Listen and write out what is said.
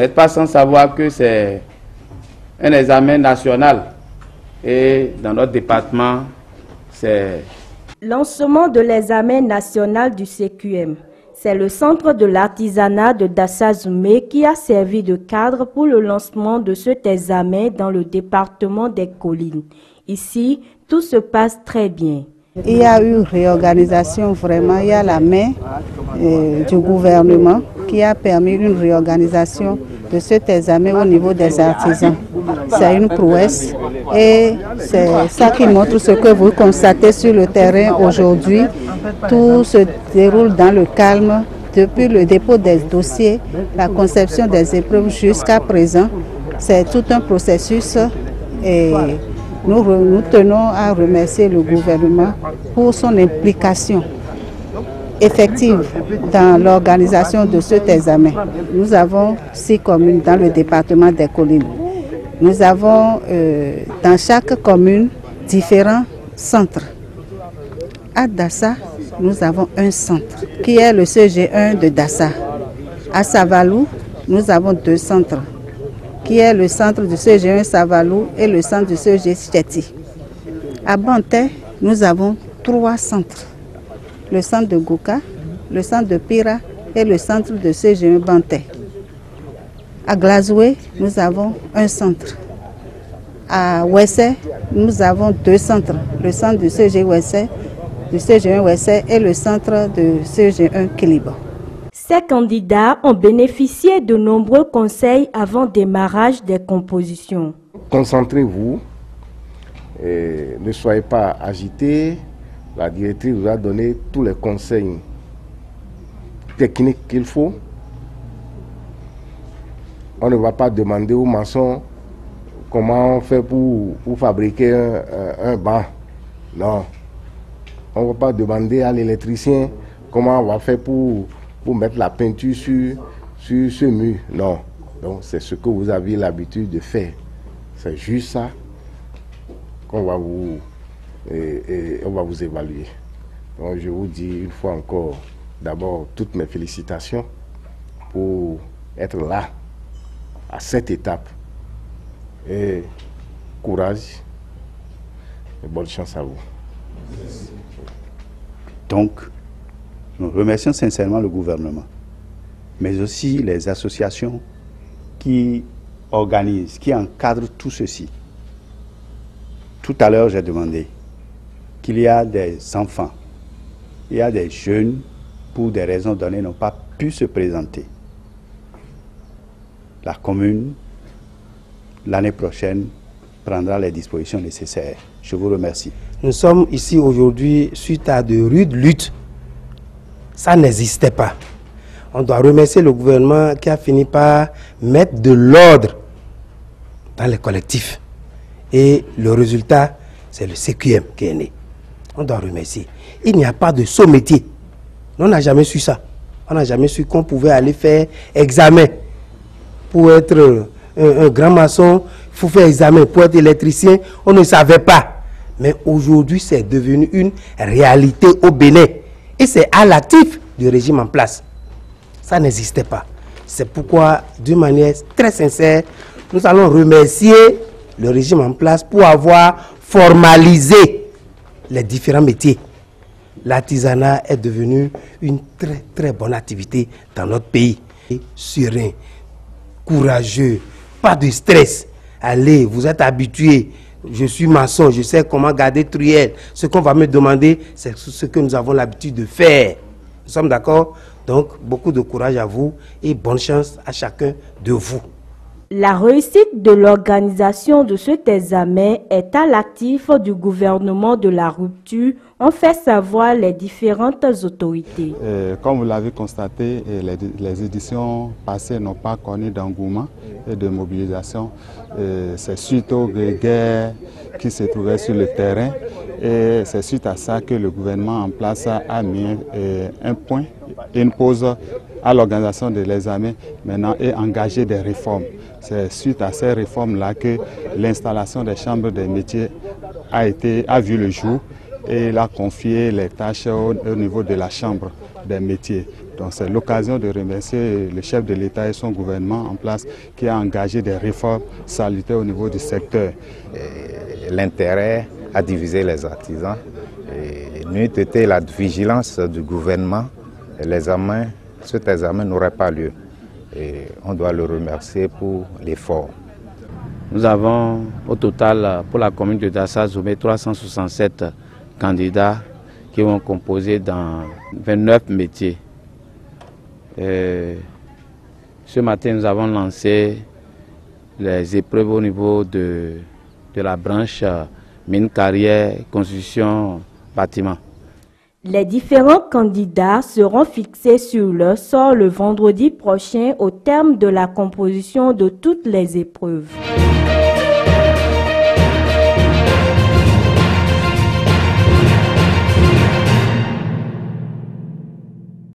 n'êtes pas sans savoir que c'est un examen national. Et dans notre département, c'est... Lancement de l'examen national du CQM. C'est le centre de l'artisanat de Dassa-Zoumé qui a servi de cadre pour le lancement de cet examen dans le département des Collines. Ici, tout se passe très bien. Il y a eu réorganisation vraiment, il y a la main du gouvernement qui a permis une réorganisation de cet examen au niveau des artisans. C'est une prouesse et c'est ça qui montre ce que vous constatez sur le terrain aujourd'hui. Tout se déroule dans le calme depuis le dépôt des dossiers, la conception des épreuves jusqu'à présent. C'est tout un processus et nous tenons à remercier le gouvernement pour son implication effective dans l'organisation de cet examen. Nous avons 6 communes dans le département des Collines. Nous avons dans chaque commune différents centres. À Dassa, nous avons un centre qui est le CG1 de Dassa. À Savalou, nous avons 2 centres, qui est le centre du CG1 Savalou et le centre du CG Cheti. À Banté, nous avons 3 centres. Le centre de Gouka, le centre de Pira et le centre de CG1 Banté. À Glazoué, nous avons un centre. À Ouessé, nous avons 2 centres. Le centre du CG Ouessé, du CG1 Ouessé et le centre de CG1 Kiliba. Ces candidats ont bénéficié de nombreux conseils avant démarrage des compositions. Concentrez-vous, ne soyez pas agités. La directrice vous a donné tous les conseils techniques qu'il faut. On ne va pas demander aux maçons comment on fait pour fabriquer un banc. Non. On ne va pas demander à l'électricien comment on va faire pour mettre la peinture sur ce mur. Non. Donc c'est ce que vous avez l'habitude de faire. C'est juste ça qu'on va vous... Et on va vous évaluer. Donc je vous dis une fois encore, d'abord toutes mes félicitations pour être là, à cette étape. Et courage et bonne chance à vous. Donc, nous remercions sincèrement le gouvernement, mais aussi les associations qui organisent, qui encadrent tout ceci. Tout à l'heure, j'ai demandé qu'il y a des enfants, il y a des jeunes, pour des raisons données, n'ont pas pu se présenter. La commune, l'année prochaine, prendra les dispositions nécessaires. Je vous remercie. Nous sommes ici aujourd'hui suite à de rudes luttes. Ça n'existait pas. On doit remercier le gouvernement qui a fini par mettre de l'ordre dans les collectifs. Et le résultat, c'est le CQM qui est né. On doit remercier. Il n'y a pas de saut métier. On n'a jamais su ça. On n'a jamais su qu'on pouvait aller faire examen. Pour être un grand maçon, il faut faire examen. Pour être électricien, on ne savait pas. Mais aujourd'hui, c'est devenu une réalité au Bénin. Et c'est à l'actif du régime en place. Ça n'existait pas. C'est pourquoi, d'une manière très sincère, nous allons remercier le régime en place pour avoir formalisé les différents métiers. L'artisanat est devenu une très très bonne activité dans notre pays. Serein, courageux, pas de stress. Allez, vous êtes habitués. Je suis maçon, je sais comment garder truelle. Ce qu'on va me demander, c'est ce que nous avons l'habitude de faire. Nous sommes d'accord? Donc, beaucoup de courage à vous et bonne chance à chacun de vous. La réussite de l'organisation de cet examen est à l'actif du gouvernement de la rupture, ont fait savoir les différentes autorités. Comme vous l'avez constaté, les éditions passées n'ont pas connu d'engouement et de mobilisation. C'est suite aux guerres qui se trouvaient sur le terrain et c'est suite à ça que le gouvernement en place a mis un point, une pause à l'organisation de l'examen maintenant et engagé des réformes. C'est suite à ces réformes-là que l'installation des chambres des métiers a vu le jour et il a confié les tâches au niveau de la chambre des métiers. Donc c'est l'occasion de remercier le chef de l'État et son gouvernement en place qui a engagé des réformes salutaires au niveau du secteur. L'intérêt à diviser les artisans. N'eût été la vigilance du gouvernement, cet examen n'aurait pas lieu. Et on doit le remercier pour l'effort. Nous avons au total pour la commune de Dassa-Zoumé 367 candidats qui vont composer dans 29 métiers. Ce matin, nous avons lancé les épreuves au niveau de la branche mine, carrière, construction, bâtiment. Les différents candidats seront fixés sur leur sort le vendredi prochain au terme de la composition de toutes les épreuves.